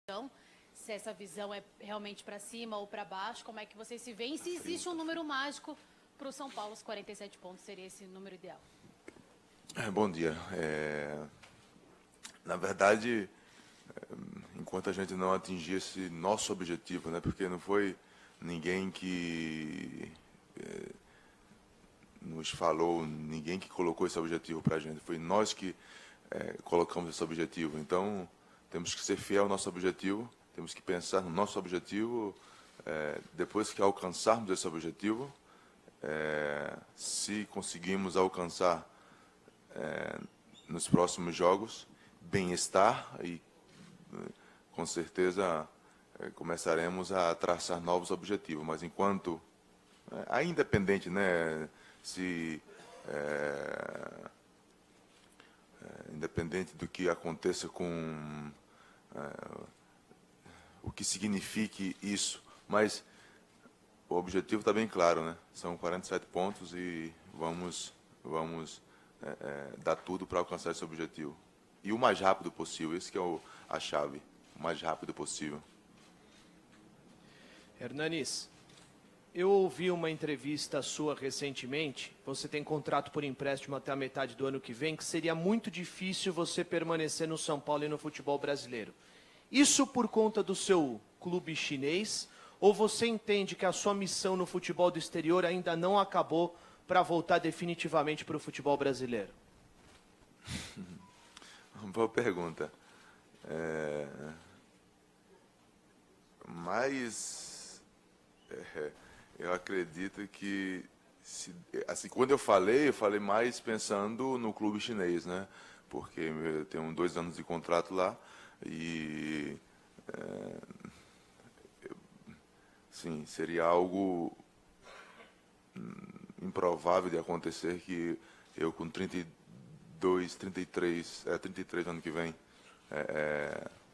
Então, se essa visão é realmente para cima ou para baixo, como é que vocês se veem? E se existe um número mágico para o São Paulo, os 47 pontos seria esse número ideal? Bom dia. Na verdade, enquanto a gente não atingir esse nosso objetivo, né, porque não foi ninguém que nos falou, ninguém que colocou esse objetivo para a gente, foi nós que colocamos esse objetivo. Então, temos que ser fiel ao nosso objetivo, temos que pensar no nosso objetivo, depois que alcançarmos esse objetivo, se conseguimos alcançar nos próximos jogos bem-estar e com certeza começaremos a traçar novos objetivos, mas enquanto independente, né, se independente do que aconteça com o que signifique isso, mas o objetivo está bem claro, né? São 47 pontos e vamos dar tudo para alcançar esse objetivo. E o mais rápido possível, esse que é a chave, o mais rápido possível. Hernanes, eu ouvi uma entrevista sua recentemente, você tem contrato por empréstimo até a metade do ano que vem, que seria muito difícil você permanecer no São Paulo e no futebol brasileiro. Isso por conta do seu clube chinês, ou você entende que a sua missão no futebol do exterior ainda não acabou para voltar definitivamente para o futebol brasileiro? Boa pergunta. Mas eu acredito que, assim, quando eu falei mais pensando no clube chinês, né? Porque eu tenho 2 anos de contrato lá e, sim, seria algo improvável de acontecer que eu com 32, 33 ano que vem,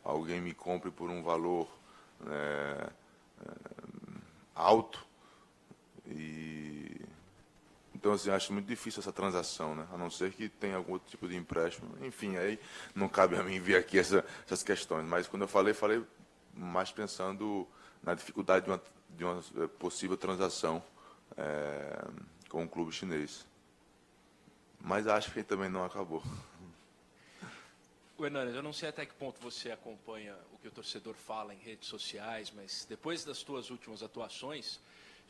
alguém me compre por um valor alto. E então, assim, acho muito difícil essa transação, né? A não ser que tenha algum outro tipo de empréstimo. Enfim, aí não cabe a mim ver aqui essas questões. Mas quando eu falei mais pensando na dificuldade de uma possível transação com o clube chinês. Mas acho que também não acabou. Hernanes, eu não sei até que ponto você acompanha o que o torcedor fala em redes sociais, mas depois das tuas últimas atuações,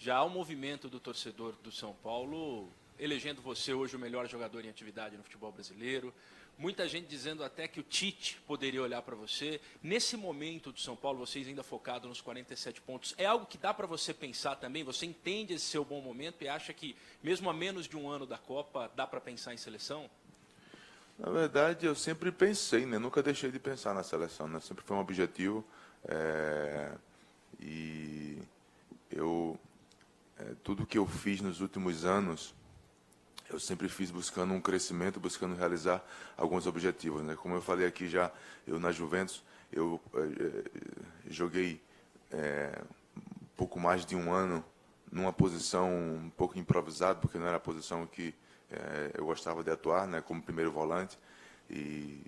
já há um movimento do torcedor do São Paulo elegendo você hoje o melhor jogador em atividade no futebol brasileiro. Muita gente dizendo até que o Tite poderia olhar para você. Nesse momento do São Paulo, vocês ainda focados nos 47 pontos, é algo que dá para você pensar também? Você entende esse seu bom momento e acha que, mesmo a menos de um ano da Copa, dá para pensar em seleção? Na verdade, eu sempre pensei, né? Nunca deixei de pensar na seleção, né? Sempre foi um objetivo. E tudo que eu fiz nos últimos anos, eu sempre fiz buscando um crescimento, buscando realizar alguns objetivos, né? Como eu falei aqui já, eu na Juventus, eu joguei um pouco mais de um ano numa posição um pouco improvisada, porque não era a posição que eu gostava de atuar, né, como primeiro volante. E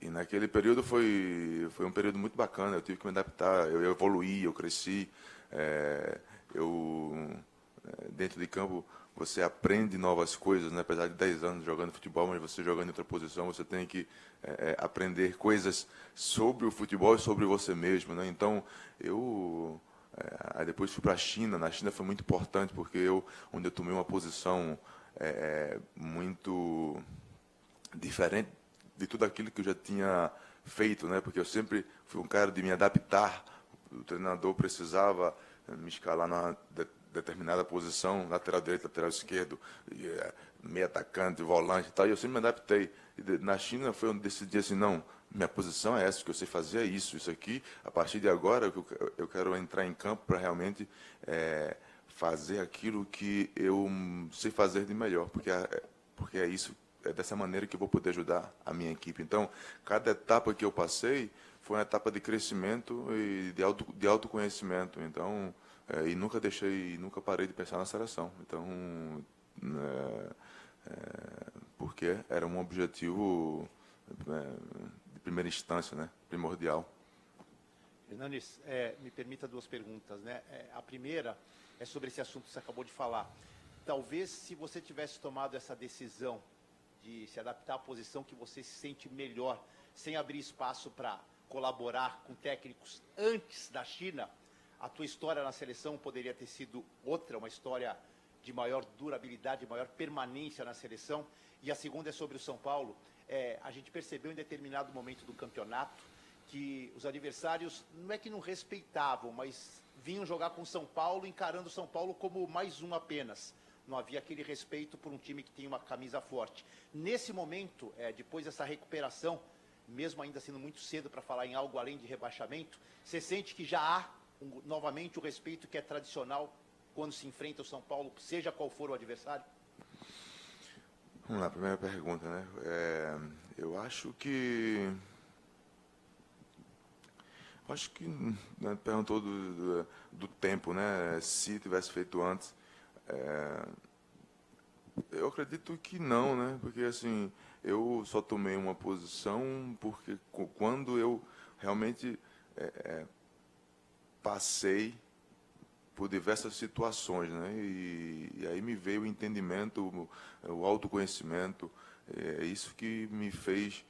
naquele período foi um período muito bacana, eu tive que me adaptar, eu evoluí, eu cresci. Dentro de campo, você aprende novas coisas, né? Apesar de 10 anos jogando futebol, mas você jogando em outra posição, você tem que aprender coisas sobre o futebol e sobre você mesmo, né? Então, aí depois fui para a China. Na China foi muito importante, porque onde eu tomei uma posição muito diferente de tudo aquilo que eu já tinha feito, né? Porque eu sempre fui um cara de me adaptar. O treinador precisava me escalar numa determinada posição, lateral direito, lateral esquerdo, meio atacante, volante e tal, e eu sempre me adaptei. E na China foi onde decidi assim, não, minha posição é essa, o que eu sei fazer é isso aqui, a partir de agora eu quero entrar em campo para realmente fazer aquilo que eu sei fazer de melhor, porque é dessa maneira que eu vou poder ajudar a minha equipe. Então, cada etapa que eu passei foi uma etapa de crescimento e de autoconhecimento. Então, e nunca parei de pensar na seleção. Então, porque era um objetivo de primeira instância, né, primordial. Hernanes, me permita duas perguntas, né? A primeira é sobre esse assunto que você acabou de falar. Talvez se você tivesse tomado essa decisão de se adaptar à posição que você se sente melhor, sem abrir espaço para colaborar com técnicos antes da China, a tua história na seleção poderia ter sido outra, uma história de maior durabilidade, de maior permanência na seleção. E a segunda é sobre o São Paulo. A gente percebeu em determinado momento do campeonato que os adversários não é que não respeitavam, mas vinham jogar com o São Paulo, encarando o São Paulo como mais um apenas. Não havia aquele respeito por um time que tem uma camisa forte. Nesse momento, depois dessa recuperação, mesmo ainda sendo muito cedo para falar em algo além de rebaixamento, você sente que já há novamente o respeito que é tradicional quando se enfrenta o São Paulo, seja qual for o adversário? Vamos lá, primeira pergunta, né? Eu acho que... Né, perguntou do tempo, né? Se tivesse feito antes. Eu acredito que não, né? Porque, assim, eu só tomei uma posição porque quando eu realmente passei por diversas situações, né? E aí me veio o entendimento, o autoconhecimento, isso que me fez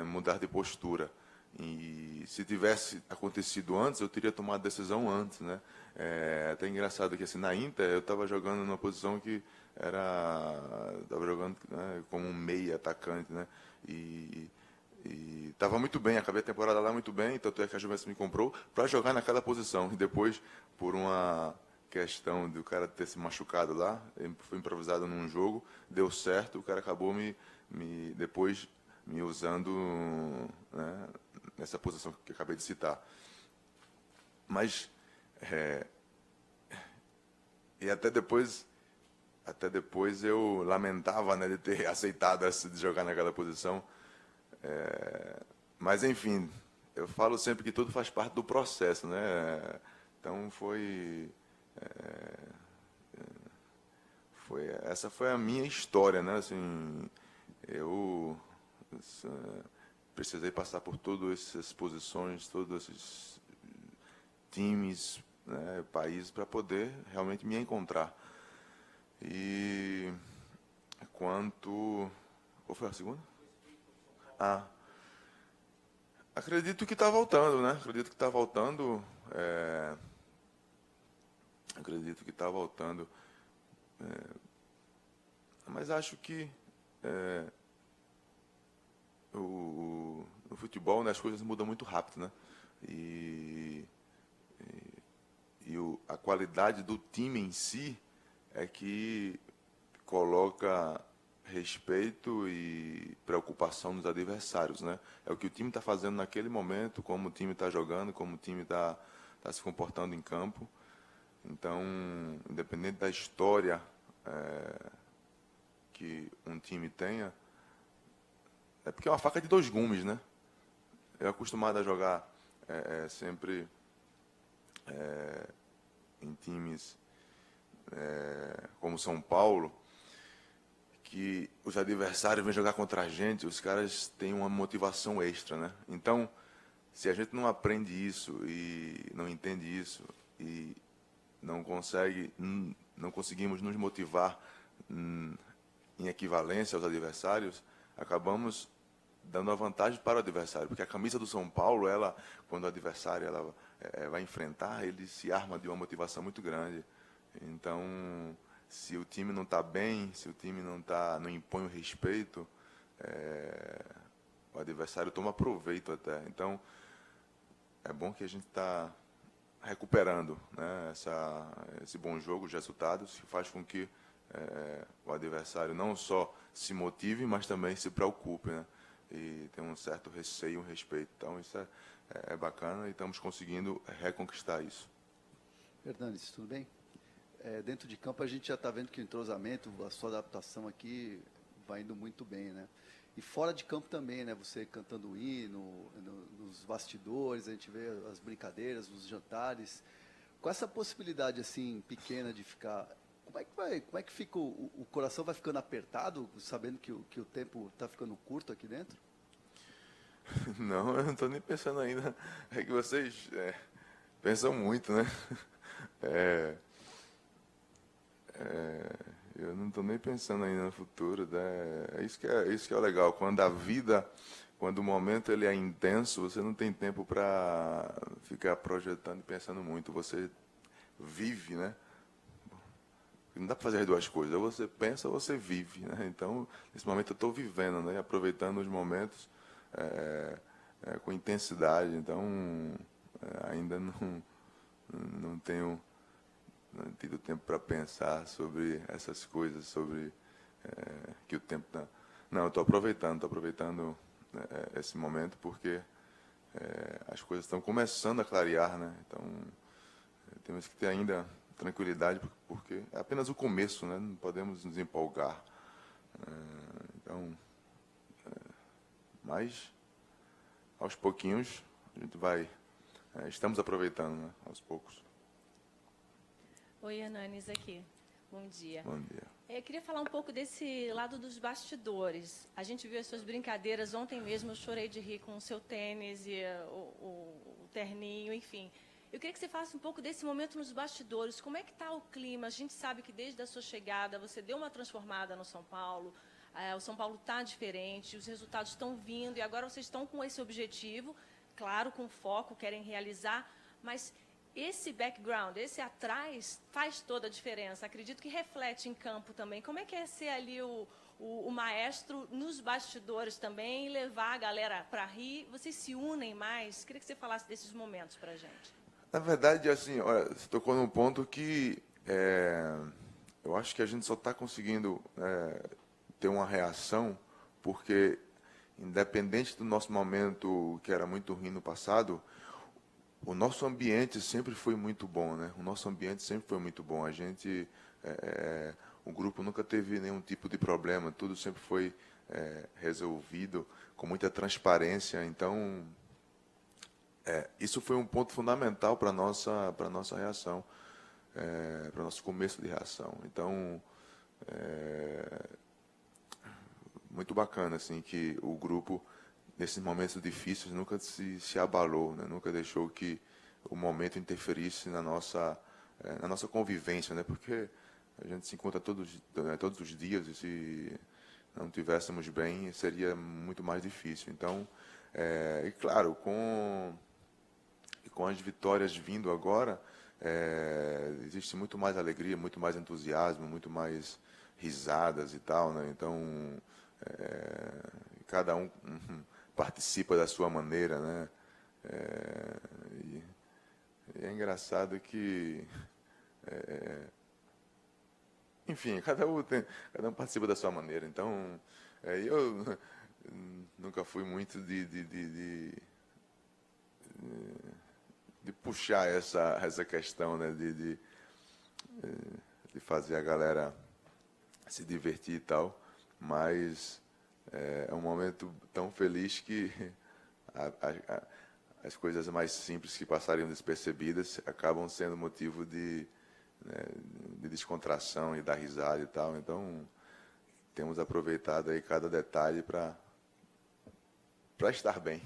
mudar de postura. E se tivesse acontecido antes, eu teria tomado a decisão antes, né? Até engraçado que assim, na Inter eu estava jogando numa posição que estava jogando, né, como um meia atacante, né? E estava muito bem, acabei a temporada lá muito bem, tanto é que a Juventus me comprou para jogar naquela posição. E depois, por uma questão do cara ter se machucado lá, foi improvisado num jogo, deu certo, o cara acabou depois me usando, né, nessa posição que eu acabei de citar. Mas, e até depois eu lamentava, né, de ter aceitado de jogar naquela posição. Mas, enfim, eu falo sempre que tudo faz parte do processo, né? Então, essa foi a minha história, né? Assim, eu precisei passar por todas essas posições, todos esses times, né, países, para poder realmente me encontrar. E quanto... Qual foi a segunda? Acredito que está voltando, né? Acredito que está voltando. Acredito que está voltando. Mas acho que no futebol, né, as coisas mudam muito rápido, né? A qualidade do time em si é que coloca respeito e preocupação nos adversários, né? É o que o time está fazendo naquele momento, como o time está jogando, como o time está se comportando em campo. Então, independente da história que um time tenha, é porque é uma faca de dois gumes, né? Eu acostumado a jogar sempre em times como São Paulo, que os adversários vêm jogar contra a gente, os caras têm uma motivação extra, né? Então, se a gente não aprende isso e não entende isso e não conseguimos nos motivar em equivalência aos adversários, acabamos dando a vantagem para o adversário, porque a camisa do São Paulo, quando o adversário vai enfrentar, ele se arma de uma motivação muito grande. Então, se o time não está bem, se o time não impõe o respeito, o adversário toma proveito até. Então, é bom que a gente está recuperando, né, esse bom jogo de resultados, que faz com que o adversário não só se motive, mas também se preocupe, né, e tem um certo receio, um respeito. Então, isso é bacana e estamos conseguindo reconquistar isso. Hernanes, tudo bem? Dentro de campo a gente já está vendo que o entrosamento, a sua adaptação aqui vai indo muito bem, né? E fora de campo também, né? Você cantando o hino, nos bastidores, a gente vê as brincadeiras, os jantares. Com essa possibilidade assim pequena de ficar, como é que fica o coração vai ficando apertado, sabendo que o tempo está ficando curto aqui dentro? Não, eu não estou nem pensando ainda. É que vocês pensam muito, né? É, eu não estou nem pensando ainda no futuro. Né? Isso que é o legal. Quando o momento ele é intenso, você não tem tempo para ficar projetando e pensando muito. Você vive, né? Não dá para fazer as duas coisas. Ou você pensa ou você vive, né? Então, nesse momento eu estou vivendo, né? Aproveitando os momentos com intensidade. Então, ainda não tenho tido tempo para pensar sobre essas coisas, sobre que o tempo está... Não, eu estou aproveitando esse momento porque as coisas estão começando a clarear, né? Então, temos que ter ainda tranquilidade, porque é apenas o começo, né? Não podemos nos empolgar. Então, mas, aos pouquinhos, a gente vai... estamos aproveitando, né? Aos poucos. Oi, Hernanes aqui. Bom dia. Bom dia. Eu queria falar um pouco desse lado dos bastidores. A gente viu as suas brincadeiras. Ontem mesmo eu chorei de rir com o seu tênis e o terninho, enfim. Eu queria que você falasse um pouco desse momento nos bastidores. Como é que está o clima? A gente sabe que desde a sua chegada você deu uma transformada no São Paulo. O São Paulo está diferente, os resultados estão vindo e agora vocês estão com esse objetivo, claro, com foco, querem realizar, mas esse background, esse atrás, faz toda a diferença. Acredito que reflete em campo também. Como é que é ser ali o maestro nos bastidores também e levar a galera para rir? Vocês se unem mais? Queria que você falasse desses momentos para a gente. Na verdade, assim, olha, você tocou num ponto que eu acho que a gente só está conseguindo ter uma reação porque, independente do nosso momento, que era muito ruim no passado, o nosso ambiente sempre foi muito bom, né? O nosso ambiente sempre foi muito bom. A gente, o grupo nunca teve nenhum tipo de problema, tudo sempre foi resolvido com muita transparência. Então, isso foi um ponto fundamental para nossa reação, para o nosso começo de reação. Então, muito bacana assim que o grupo nesses momentos difíceis nunca se abalou, né? Nunca deixou que o momento interferisse na nossa convivência, né? Porque a gente se encontra todos os dias e se não tivéssemos bem seria muito mais difícil. Então, e claro, com as vitórias vindo agora, existe muito mais alegria, muito mais entusiasmo, muito mais risadas e tal, né? Então, cada um participa da sua maneira, né? E é engraçado que, enfim, cada um participa da sua maneira. Então, eu nunca fui muito de puxar essa questão, né? De fazer a galera se divertir e tal, mas é um momento tão feliz que as coisas mais simples que passariam despercebidas acabam sendo motivo de descontração e dar risada e tal. Então, temos aproveitado aí cada detalhe para estar bem.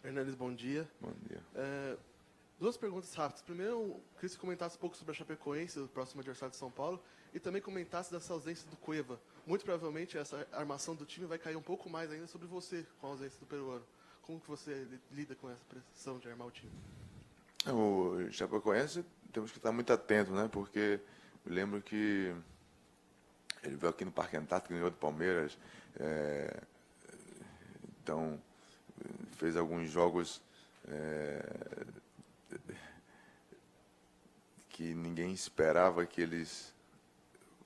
Hernanes, bom dia. Bom dia. Duas perguntas rápidas. Primeiro, eu queria que você comentasse um pouco sobre a Chapecoense, o próximo adversário de São Paulo, e também comentasse dessa ausência do Cueva. Muito provavelmente essa armação do time vai cair um pouco mais ainda sobre você com a ausência do peruano. Como que você lida com essa pressão de armar o time? O Chapecoense temos que estar muito atento, né? Porque me lembro que ele veio aqui no Parque Antártico, ganhou do Palmeiras, então fez alguns jogos que ninguém esperava que eles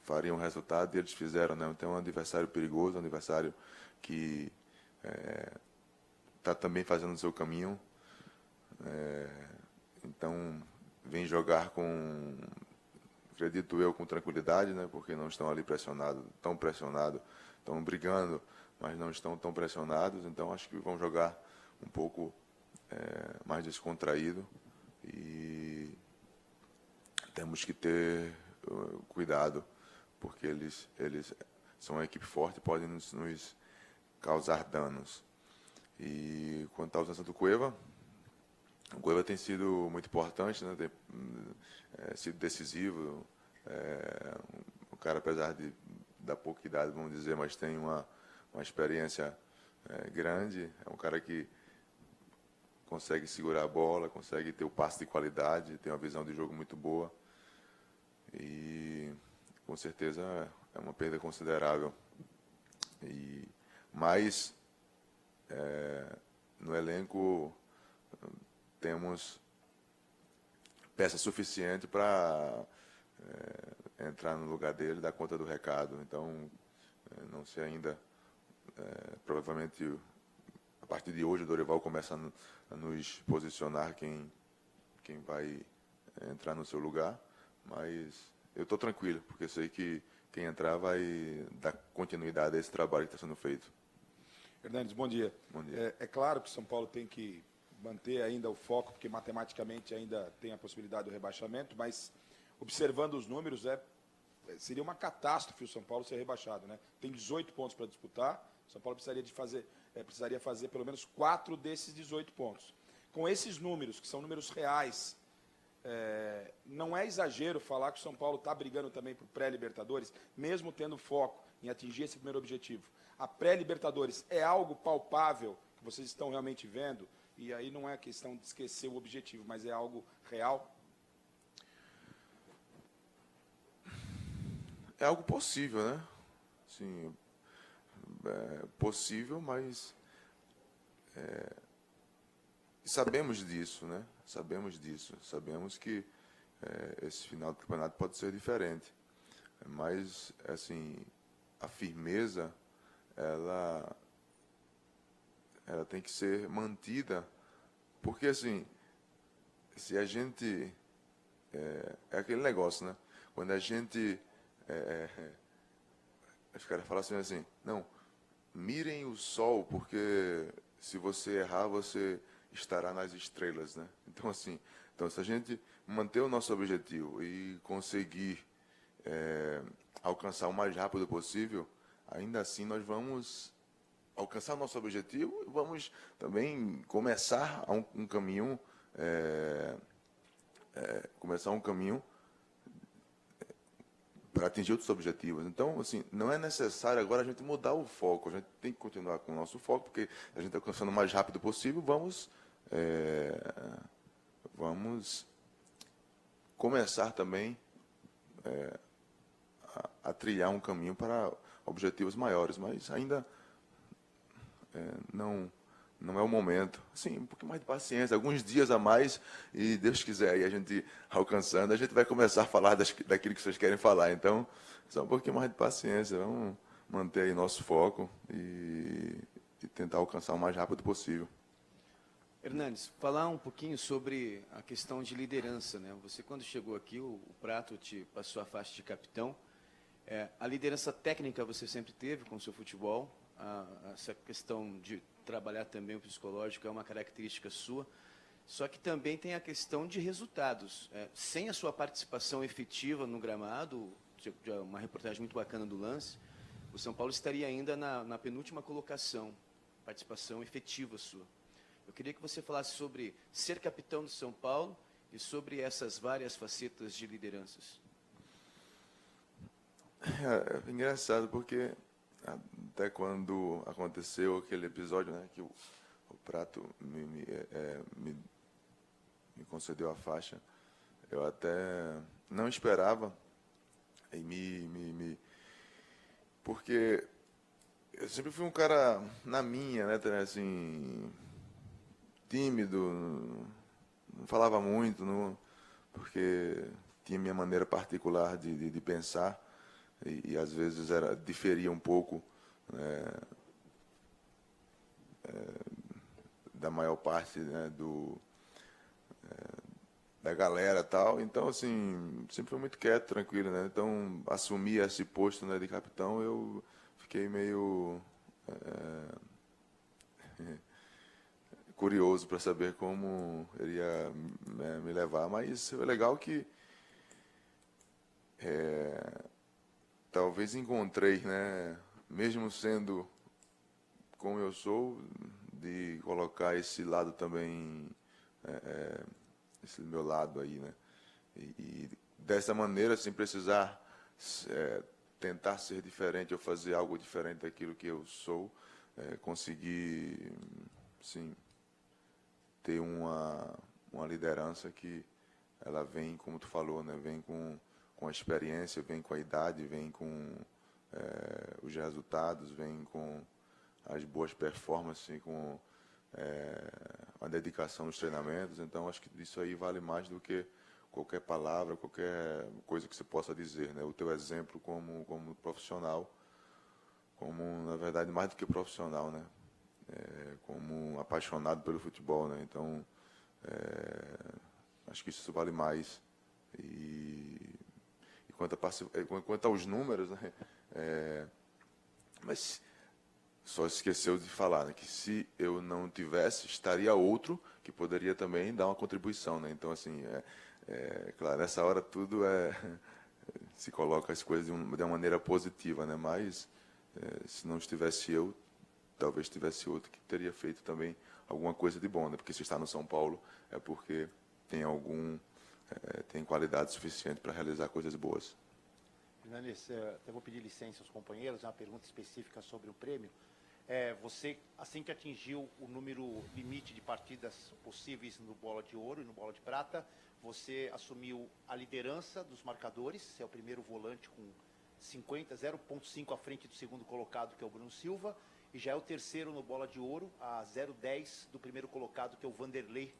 fariam resultado e eles fizeram, né? Então é um adversário perigoso, um adversário que está também fazendo o seu caminho. Então vem jogar com, acredito eu, com tranquilidade, né? Porque não estão ali tão pressionados, estão brigando, mas não estão tão pressionados. Então acho que vão jogar um pouco mais descontraído e temos que ter cuidado, porque eles são uma equipe forte, podem nos causar danos. E quanto à ausência do Cueva, o Cueva tem sido muito importante, né? Tem sido decisivo. O cara, apesar da pouca idade, vamos dizer, mas tem uma experiência grande. É um cara que consegue segurar a bola, consegue ter o passe de qualidade, tem uma visão de jogo muito boa. E, com certeza, é uma perda considerável. Mas, no elenco, temos peça suficiente para entrar no lugar dele e dar conta do recado. Então, não sei ainda, provavelmente, a partir de hoje, o Dorival começa a nos posicionar quem vai entrar no seu lugar, mas eu estou tranquilo, porque sei que quem entrar vai dar continuidade a esse trabalho que está sendo feito. Hernandes, bom dia. Bom dia. É claro que o São Paulo tem que manter ainda o foco, porque matematicamente ainda tem a possibilidade do rebaixamento, mas observando os números, seria uma catástrofe o São Paulo ser rebaixado, né? Tem 18 pontos para disputar, o São Paulo precisaria fazer pelo menos 4 desses 18 pontos. Com esses números, que são números reais, não é exagero falar que o São Paulo está brigando também por pré-Libertadores, mesmo tendo foco em atingir esse primeiro objetivo. A pré-Libertadores é algo palpável que vocês estão realmente vendo, e aí não é questão de esquecer o objetivo, mas é algo real? É algo possível, né? Sim, é possível, mas sabemos disso, né? Sabemos disso. Sabemos que esse final do campeonato pode ser diferente. Mas, assim, a firmeza, ela tem que ser mantida, porque, assim, se a gente... É aquele negócio, né? Quando a gente... os caras falam assim, não, mirem o sol, porque se você errar, você estará nas estrelas, né? Então, assim, se a gente manter o nosso objetivo e conseguir alcançar o mais rápido possível, ainda assim nós vamos alcançar o nosso objetivo e vamos também começar um caminho, para atingir outros objetivos. Então, assim, não é necessário agora a gente mudar o foco. A gente tem que continuar com o nosso foco, porque a gente está alcançando o mais rápido possível. Vamos começar também a trilhar um caminho para objetivos maiores, mas ainda não é o momento. Sim, um pouquinho mais de paciência, alguns dias a mais, e Deus quiser, aí a gente alcançando, a gente vai começar a falar daquilo que vocês querem falar. Então, só um pouquinho mais de paciência, vamos manter aí nosso foco e tentar alcançar o mais rápido possível. Hernandes, falar um pouquinho sobre a questão de liderança, né? Você, quando chegou aqui, o Prato te passou a faixa de capitão. A liderança técnica você sempre teve com o seu futebol. Essa questão de trabalhar também o psicológico é uma característica sua. Só que também tem a questão de resultados. Sem a sua participação efetiva no gramado, uma reportagem muito bacana do Lance, o São Paulo estaria ainda na penúltima colocação, participação efetiva sua. Eu queria que você falasse sobre ser capitão do São Paulo e sobre essas várias facetas de lideranças. É engraçado, porque até quando aconteceu aquele episódio, né, que o Prato me concedeu a faixa, eu até não esperava, porque eu sempre fui um cara na minha, né, assim, tímido, não falava muito, porque tinha minha maneira particular de pensar, e às vezes diferia um pouco da maior parte, né, da galera e tal. Então, assim, sempre fui muito quieto, tranquilo, né? Então, assumir esse posto, né, de capitão, eu fiquei meio curioso para saber como ele ia me levar. Mas é legal que talvez encontrei, né, mesmo sendo como eu sou, de colocar esse lado também, esse meu lado aí, né? E dessa maneira, sem precisar tentar ser diferente ou fazer algo diferente daquilo que eu sou, conseguir, sim, ter uma liderança que ela vem, como tu falou, né? Vem com a experiência, vem com a idade, vem com os resultados, vem com as boas performances, com a dedicação nos treinamentos. Então, acho que isso aí vale mais do que qualquer palavra, qualquer coisa que você possa dizer, né? O teu exemplo como profissional, como, na verdade, mais do que profissional, né? Como apaixonado pelo futebol, né? Então, acho que isso vale mais. E quanto aos números, né? Mas só esqueceu de falar, né, que se eu não tivesse, estaria outro que poderia também dar uma contribuição, né? Então, assim, claro, nessa hora tudo se coloca as coisas de uma maneira positiva, né? Mas se não estivesse eu, talvez tivesse outro que teria feito também alguma coisa de bom, né? Porque se está no São Paulo é porque tem qualidade suficiente para realizar coisas boas. Hernanes, eu vou pedir licença aos companheiros, uma pergunta específica sobre o prêmio. Você, assim que atingiu o número limite de partidas possíveis no Bola de Ouro e no Bola de Prata, você assumiu a liderança dos marcadores, você é o primeiro volante com 0,5 à frente do segundo colocado, que é o Bruno Silva, e já é o terceiro no Bola de Ouro, a 0,10 do primeiro colocado, que é o Vanderlei,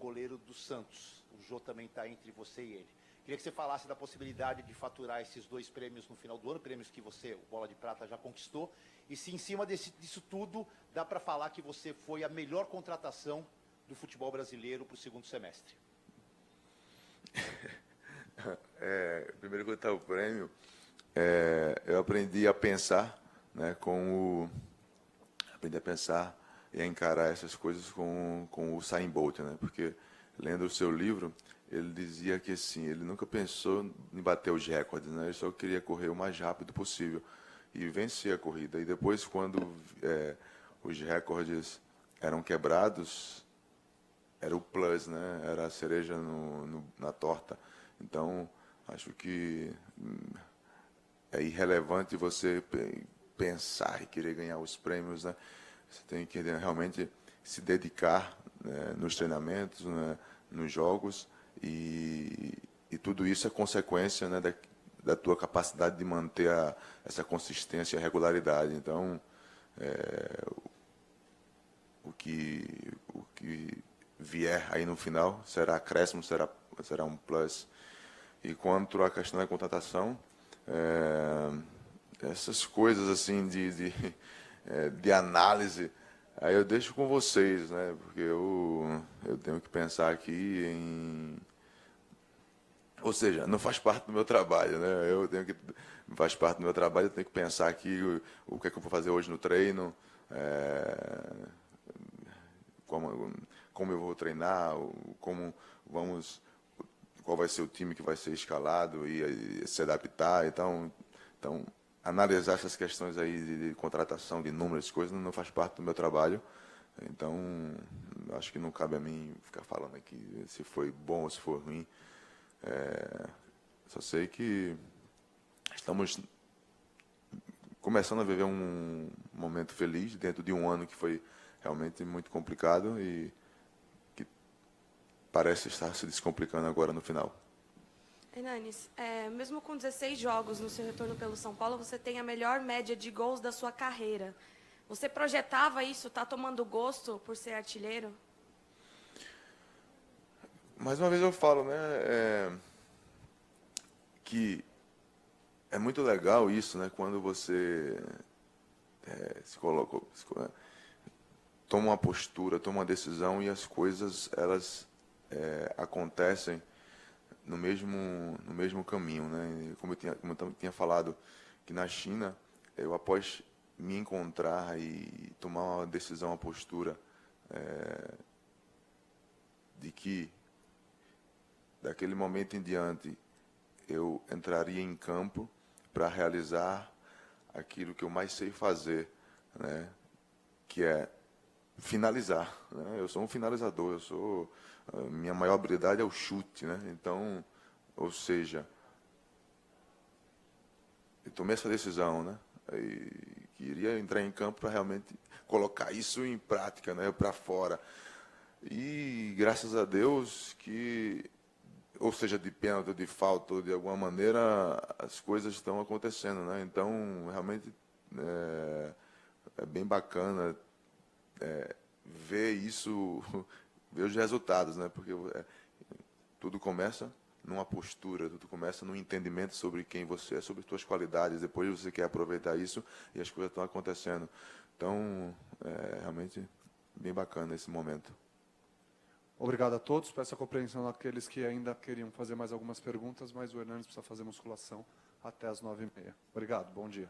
goleiro do Santos. O Jô também está entre você e ele. Queria que você falasse da possibilidade de faturar esses 2 prêmios no final do ano, prêmios que você, o Bola de Prata, já conquistou, e se em cima disso tudo dá para falar que você foi a melhor contratação do futebol brasileiro para o segundo semestre. Primeiro que eu o prêmio, eu aprendi a pensar, né, aprendi a pensar e a encarar essas coisas com o Usain Bolt, né? Porque lendo o seu livro, ele dizia que assim, ele nunca pensou em bater os recordes, né? Ele só queria correr o mais rápido possível e vencer a corrida. E depois, quando os recordes eram quebrados, era o plus, né? Era a cereja na torta. Então, acho que é irrelevante você pensar e querer ganhar os prêmios, né? Você tem que realmente se dedicar, né, nos treinamentos, né, nos jogos, e tudo isso é consequência, né, da tua capacidade de manter essa consistência e a regularidade. Então, o que vier aí no final será acréscimo, será um plus. E quanto à questão da contratação, essas coisas assim de análise, aí eu deixo com vocês, né? Porque eu tenho que pensar aqui ou seja, não faz parte do meu trabalho, né? Faz parte do meu trabalho, eu tenho que pensar aqui o que é que eu vou fazer hoje no treino, como eu vou treinar, qual vai ser o time que vai ser escalado e se adaptar. Então, analisar essas questões aí de contratação, de números, coisas, não faz parte do meu trabalho. Então, acho que não cabe a mim ficar falando aqui se foi bom ou se foi ruim. Só sei que estamos começando a viver um momento feliz dentro de um ano que foi realmente muito complicado e que parece estar se descomplicando agora no final. Hernanes, mesmo com 16 jogos no seu retorno pelo São Paulo, você tem a melhor média de gols da sua carreira. Você projetava isso? Está tomando gosto por ser artilheiro? Mais uma vez eu falo, né, que é muito legal isso, né, quando você toma uma postura, toma uma decisão e as coisas elas acontecem no mesmo caminho, né? Como eu tinha falado, que na China, eu após me encontrar e tomar uma decisão, uma postura de que daquele momento em diante eu entraria em campo para realizar aquilo que eu mais sei fazer, né? que é finalizar, né? Eu sou um finalizador, minha maior habilidade é o chute, né? Então, ou seja, eu tomei essa decisão, né? E queria entrar em campo para realmente colocar isso em prática, né? Para fora. E graças a Deus que, ou seja, de pênalti, de falta, ou de alguma maneira, as coisas estão acontecendo, né? Então, realmente é bem bacana ver isso, ver os resultados, né? Porque tudo começa numa postura, tudo começa num entendimento sobre quem você é, sobre suas qualidades. Depois você quer aproveitar isso e as coisas estão acontecendo. Então, é realmente bem bacana esse momento. Obrigado a todos. Peço a compreensão daqueles que ainda queriam fazer mais algumas perguntas, mas o Hernanes precisa fazer musculação até as 9h30. Obrigado, bom dia.